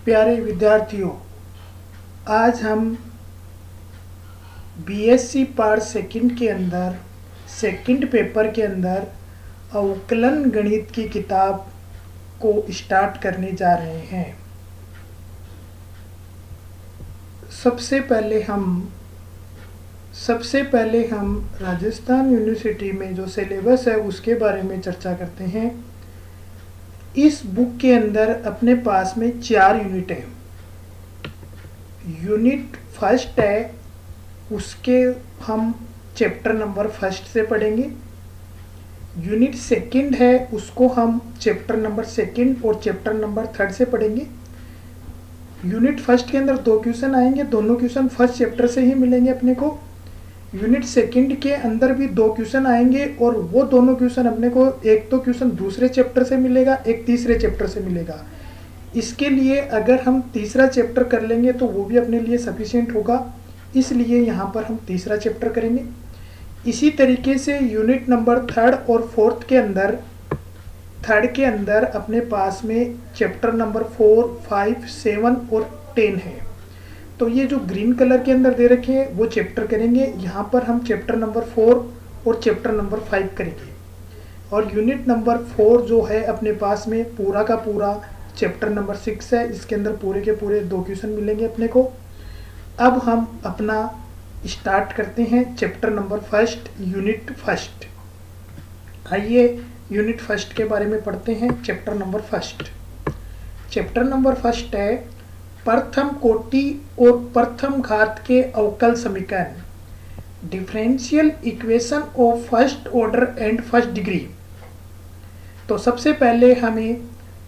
प्यारे विद्यार्थियों, आज हम बीएससी पार्ट सेकंड के अंदर सेकंड पेपर के अंदर अवकलन गणित की किताब को स्टार्ट करने जा रहे हैं। सबसे पहले हम राजस्थान यूनिवर्सिटी में जो सिलेबस है उसके बारे में चर्चा करते हैं। इस बुक के अंदर अपने पास में 4 यूनिट है। यूनिट फर्स्ट है, उसके हम चैप्टर नंबर फर्स्ट से पढ़ेंगे। यूनिट सेकंड है, उसको हम चैप्टर नंबर सेकंड और चैप्टर नंबर थर्ड से पढ़ेंगे। यूनिट फर्स्ट के अंदर 2 क्वेश्चन आएंगे, दोनों क्वेश्चन फर्स्ट चैप्टर से ही मिलेंगे अपने को। यूनिट सेकंड के अंदर भी 2 क्वेश्चन आएंगे और वो दोनों क्वेश्चन अपने को, एक तो क्वेश्चन दूसरे चैप्टर से मिलेगा, एक तीसरे चैप्टर से मिलेगा। इसके लिए अगर हम तीसरा चैप्टर कर लेंगे तो वो भी अपने लिए सफिशिएंट होगा, इसलिए यहाँ पर हम तीसरा चैप्टर करेंगे। इसी तरीके से यूनिट नंबर थर्ड और फोर्थ के अंदर, थर्ड के अंदर अपने पास में चैप्टर नंबर 4, 5, 7 और 10 है। तो ये जो ग्रीन कलर के अंदर दे रखे हैं वो चैप्टर करेंगे। यहाँ पर हम चैप्टर नंबर 4 और चैप्टर नंबर 5 करेंगे। और यूनिट नंबर 4 जो है अपने पास में पूरा का पूरा चैप्टर नंबर 6 है। इसके अंदर पूरे के पूरे 2 क्वेश्चन मिलेंगे अपने को। अब हम अपना स्टार्ट करते हैं chapter number first, unit first. आइए यूनिट फर्स्ट के बारे में पढ़ते हैं। Chapter number first, chapter number first है प्रथम कोटि और प्रथम घात के अवकल समीकरण, differential equation of first order and first degree. तो सबसे पहले हमें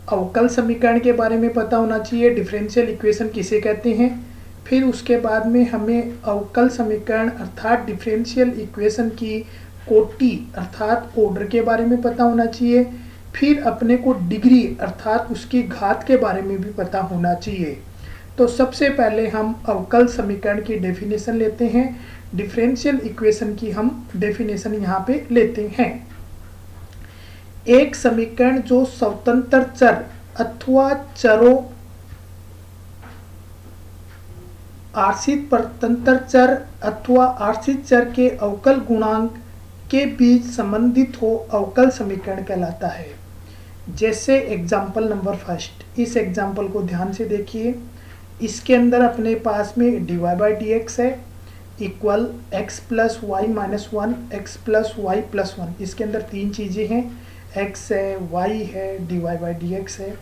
अवकल समीकरण के बारे में पता होना चाहिए, डिफरेंशियल इक्वेशन किसे कहते हैं। फिर उसके बाद में हमें अवकल समीकरण अर्थात डिफरेंशियल इक्वेशन की कोटि अर्थात ऑर्डर के बारे में पता होना चाहिए। फिर अपने को डिग्री अर्थात उसकी घात के बारे में भी पता होना चाहिए। तो सबसे पहले हम अवकल समीकरण की डेफिनेशन लेते हैं। डिफरेंशियल इक्वेशन की हम डेफिनेशन यहाँ पे लेते हैं। एक समीकरण जो स्वतंत्र चर अथवा चरों, आश्रित परतंत्र चर अथवा आश्रित चर के अवकल गुणांक के बीच संबंधित हो अवकल समीकरण कहलाता है। जैसे एग्जाम्पल नंबर फर्स्ट, इस एग्जाम्पल को ध्यान से देखिए। इसके अंदर अपने पास में dy/dx है equal x plus y minus 1, x plus y plus 1। इसके अंदर 3 चीज़ें हैं, x है, y है, dy/dx है।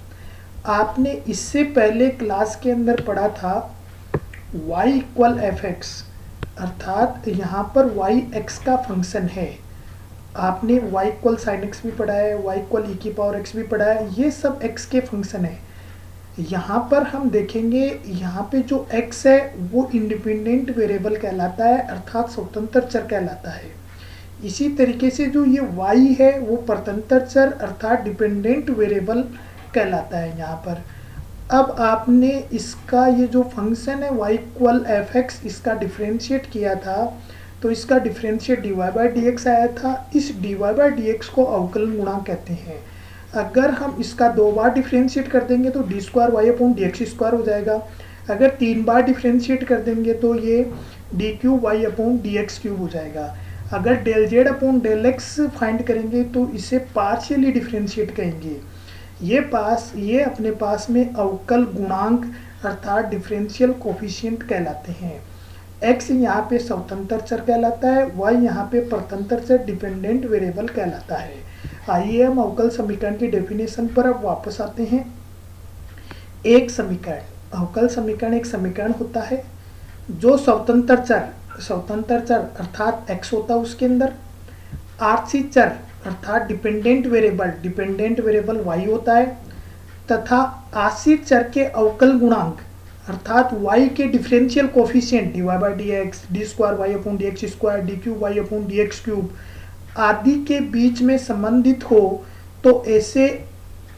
आपने इससे पहले क्लास के अंदर पढ़ा था y इक्वल fx, अर्थात यहाँ पर y x का फंक्शन है। आपने y इक्वल साइन एक्स भी पढ़ा है, y इक्वल e⁻x भी पढ़ा है। ये सब x के फंक्शन है। यहाँ पर हम देखेंगे, यहाँ पे जो x है वो इंडिपेंडेंट वेरिएबल कहलाता है अर्थात स्वतंत्र चर कहलाता है। इसी तरीके से जो ये y है वो परतंत्र चर अर्थात डिपेंडेंट वेरिएबल कहलाता है यहाँ पर। अब आपने इसका ये जो फंक्शन है y इक्वल fx, इसका डिफ्रेंशिएट किया था तो इसका डिफ्रेंशिएट dy/dx आया था। इस dy/dx को अवकलन गुणांक कहते हैं। अगर हम इसका 2 बार डिफ्रेंशिएट कर देंगे तो d²y/dx² हो जाएगा। अगर 3 बार डिफ्रेंशिएट कर देंगे तो ये dqy/dx³ हो जाएगा। अगर ∂z/∂x फाइंड करेंगे तो इसे पार्शियली डिफ्रेंशिएट कहेंगे। ये अपने पास में अवकल गुणांक अर्थात डिफरेंशियल कोफिशिएंट कहलाते हैं। x यहाँ पे स्वतंत्र चर कहलाता है, y यहाँ पे परतंत्र चर डिपेंडेंट वेरिएबल कहलाता है। आइए हम अवकल समीकरण की डेफिनेशन पर अब वापस आते हैं। एक समीकरण, अवकल समीकरण एक समीकरण होता है जो स्वतंत्र चर अर्थात x होता है, उसके अंदर आश्रित चर अर्थात डिपेंडेंट वेरिएबल y होता है, तथा आश्रित चर के अवकल गुणांक अर्थात y के differential coefficient dy/dx, d²y/dx², dqy/dx³ आदि के बीच में संबंधित हो तो ऐसे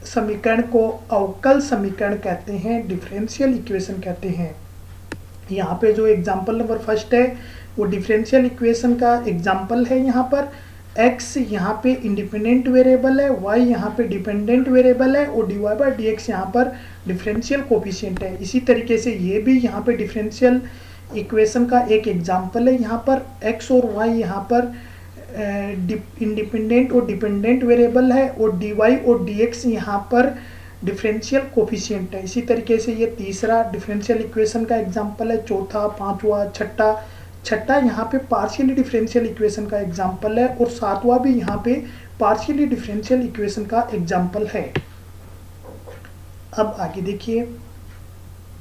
समीकरण को अवकल समीकरण कहते हैं, डिफरेंशियल इक्वेशन कहते हैं। यहाँ पे जो एग्जाम्पल नंबर फर्स्ट है वो डिफरेंशियल इक्वेशन का एग्जाम्पल है। यहाँ पर x यहाँ पे इंडिपेंडेंट वेरिएबल है, y यहाँ पे डिपेंडेंट वेरिएबल है और dy बाई डी एक्स यहाँ पर डिफरेंशियल कोफिशिएंट है। इसी तरीके से ये भी यहाँ पे डिफरेंशियल इक्वेशन का एक एग्जाम्पल है। यहाँ पर x और y यहाँ पर इंडिपेंडेंट और डिपेंडेंट वेरिएबल है और dy और dx यहाँ पर डिफरेंशियल कोफिशिएंट है। इसी तरीके से ये तीसरा डिफरेंशियल इक्वेशन का एग्जाम्पल है, चौथा, पांचवा, छठा यहाँ पे पार्शियली डिफरेंशियल इक्वेशन का एग्जाम्पल है और सातवां भी यहाँ पे पार्शियली डिफरेंशियल इक्वेशन का एग्जाम्पल है। अब आगे देखिए,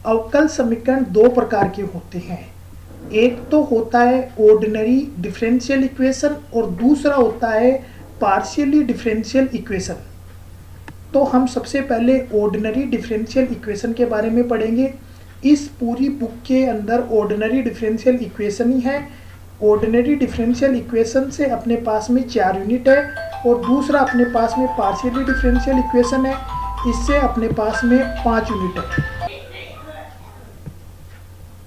अवकल समीकरण दो प्रकार के होते हैं। एक तो होता है ऑर्डिनरी डिफरेंशियल इक्वेशन और दूसरा होता है पार्शियली डिफरेंशियल इक्वेशन। तो हम सबसे पहले ऑर्डिनरी डिफरेंशियल इक्वेशन के बारे में पढ़ेंगे। इस पूरी बुक के अंदर ऑर्डिनरी डिफरेंशियल इक्वेशन ही है। ऑर्डिनरी डिफरेंशियल इक्वेशन से अपने पास में 4 यूनिट है और दूसरा अपने पास में पार्शियली डिफरेंशियल इक्वेशन है, इससे अपने पास में 5 यूनिट है।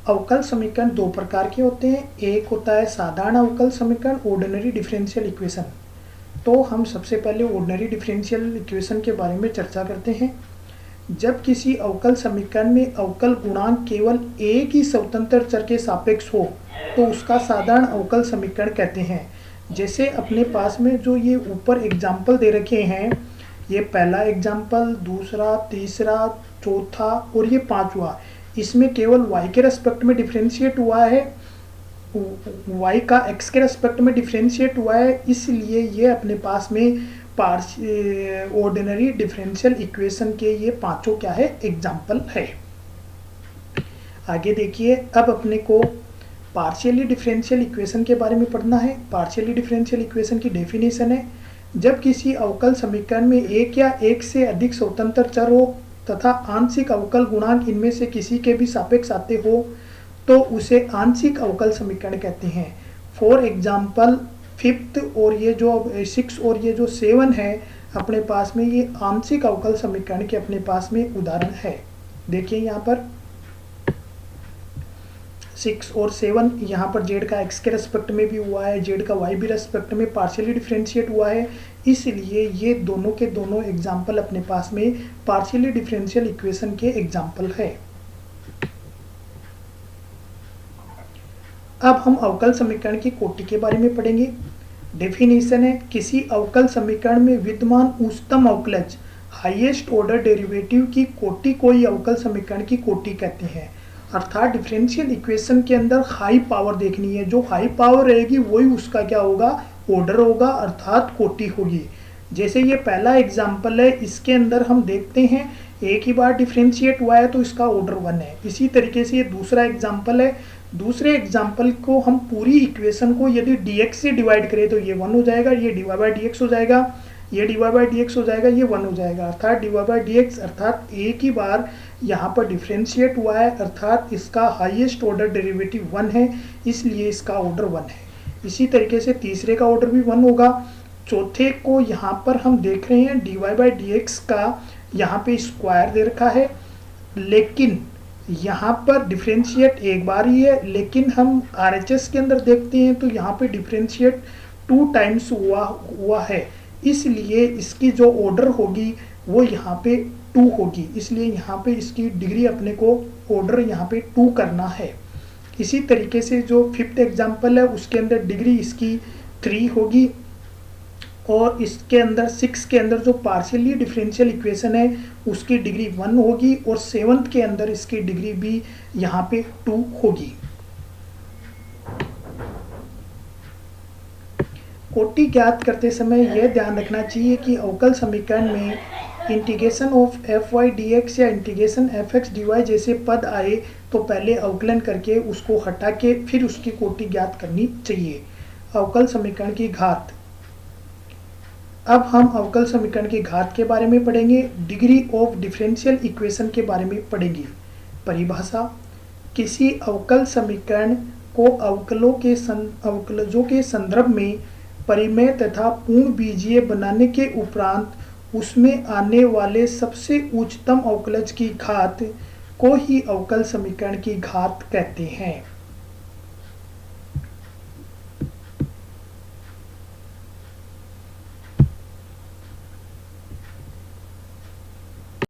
अवकल समीकरण दो प्रकार के होते हैं। एक होता है साधारण अवकल समीकरण, ऑर्डिनरी डिफरेंशियल इक्वेशन। तो हम सबसे पहले ऑर्डिनरी डिफरेंशियल इक्वेशन के बारे में चर्चा करते हैं। जब किसी अवकल समीकरण में अवकल गुणांक केवल एक ही स्वतंत्र चर के सापेक्ष हो तो उसका साधारण अवकल समीकरण कहते हैं। जैसे अपने पास में जो ये ऊपर एग्जाम्पल दे रखे हैं, ये पहला एग्जाम्पल, दूसरा, तीसरा, चौथा और ये पांचवा, इसमें केवल y के रेस्पेक्ट में डिफरेंशिएट हुआ है, y का x के रेस्पेक्ट में डिफरेंशिएट हुआ है, इसलिए ये अपने पास में ऑर्डिनरी डिफरेंशियल इक्वेशन के ये पांचों क्या है, एग्जाम्पल है। आगे देखिए, अब अपने को पार्शियली डिफरेंशियल इक्वेशन के बारे में पढ़ना है। पार्शियली डिफरेंशियल इक्वेशन की डेफिनेशन है, जब किसी अवकल समीकरण में एक या एक से अधिक स्वतंत्र चर हो तथा आंशिक अवकल गुणांक इनमें से किसी के भी सापेक्ष आते हो तो उसे आंशिक अवकल समीकरण कहते हैं। फॉर एग्जाम्पल 5th और ये जो 6 और ये जो 7 है अपने पास में, ये आंशिक अवकल समीकरण के अपने पास में उदाहरण है। देखिए यहाँ पर 6 और 7, यहाँ पर z का x के रेस्पेक्ट में भी हुआ है, z का y भी रेस्पेक्ट में पार्शियली डिफरेंशिएट हुआ है, इसलिए ये दोनों के दोनों एग्जाम्पल अपने पास में पार्शियली डिफरेंशियल इक्वेशन के एग्जाम्पल है। अब हम अवकल समीकरण की कोटि के बारे में पढ़ेंगे। डेफिनेशन है, किसी अवकल समीकरण में विद्यमान उच्चतम अवकलज हाईएस्ट ऑर्डर डेरिवेटिव की कोटि को ही अवकल समीकरण की कोटि कहते हैं। अर्थात डिफरेंशियल इक्वेशन के अंदर हाई पावर देखनी है, जो हाई पावर रहेगी वही उसका क्या होगा, ऑर्डर होगा, अर्थात कोटि होगी। जैसे ये पहला एग्जाम्पल है, इसके अंदर हम देखते हैं एक ही बार डिफरेंशिएट हुआ है तो इसका ऑर्डर 1 है। इसी तरीके से ये दूसरा एग्जाम्पल है, दूसरे एग्जाम्पल को हम पूरी इक्वेशन को यदि dx से डिवाइड करें तो ये 1 हो जाएगा, ये dy बाई डी एक्स हो जाएगा, ये dy बाई डी एक्स हो जाएगा, ये 1 हो जाएगा, अर्थात dy बाई डी एक्स, अर्थात एक ही बार यहाँ पर डिफरेंशिएट हुआ है, अर्थात इसका हाईएस्ट ऑर्डर डेरिवेटिव 1 है, इसलिए इसका ऑर्डर 1 है। इसी तरीके से तीसरे का ऑर्डर भी 1 होगा। चौथे को यहाँ पर हम देख रहे हैं dy बाई डी एक्स का यहाँ पे स्क्वायर दे रखा है, लेकिन यहाँ पर डिफरेंशिएट एक बार ही है, लेकिन हम RHS के अंदर देखते हैं तो यहाँ पे डिफरेंशिएट 2 टाइम्स हुआ है, इसलिए इसकी जो ऑर्डर होगी वो यहाँ पे 2 होगी, इसलिए यहाँ पे इसकी डिग्री अपने को ऑर्डर यहाँ पे 2 करना है। इसी तरीके से जो 5th एग्जाम्पल है उसके अंदर डिग्री इसकी 3 होगी और इसके अंदर 6 के अंदर जो पार्शियली डिफरेंशियल इक्वेशन है उसकी डिग्री 1 होगी और 7th के अंदर इसकी डिग्री भी यहाँ पे 2 होगी। कोटि ज्ञात करते समय यह ध्यान रखना चाहिए कि अवकल समीकरण में इंटीग्रेशन ऑफ fy dx या इंटीग्रेशन fx dy जैसे पद आए तो पहले अवकलन करके उसको हटा के फिर उसकी कोटि ज्ञात करनी चाहिए। अवकल समीकरण की घात, अब हम अवकल समीकरण की घात के बारे में पढ़ेंगे, डिग्री ऑफ डिफरेंशियल इक्वेशन के बारे में पढ़ेंगे। परिभाषा, किसी अवकल समीकरण को अवकलजों के संदर्भ में परिमेय तथा पूर्ण बीजीय बनाने के उपरांत उसमें आने वाले सबसे उच्चतम अवकलज की घात को ही अवकल समीकरण की घात कहते हैं।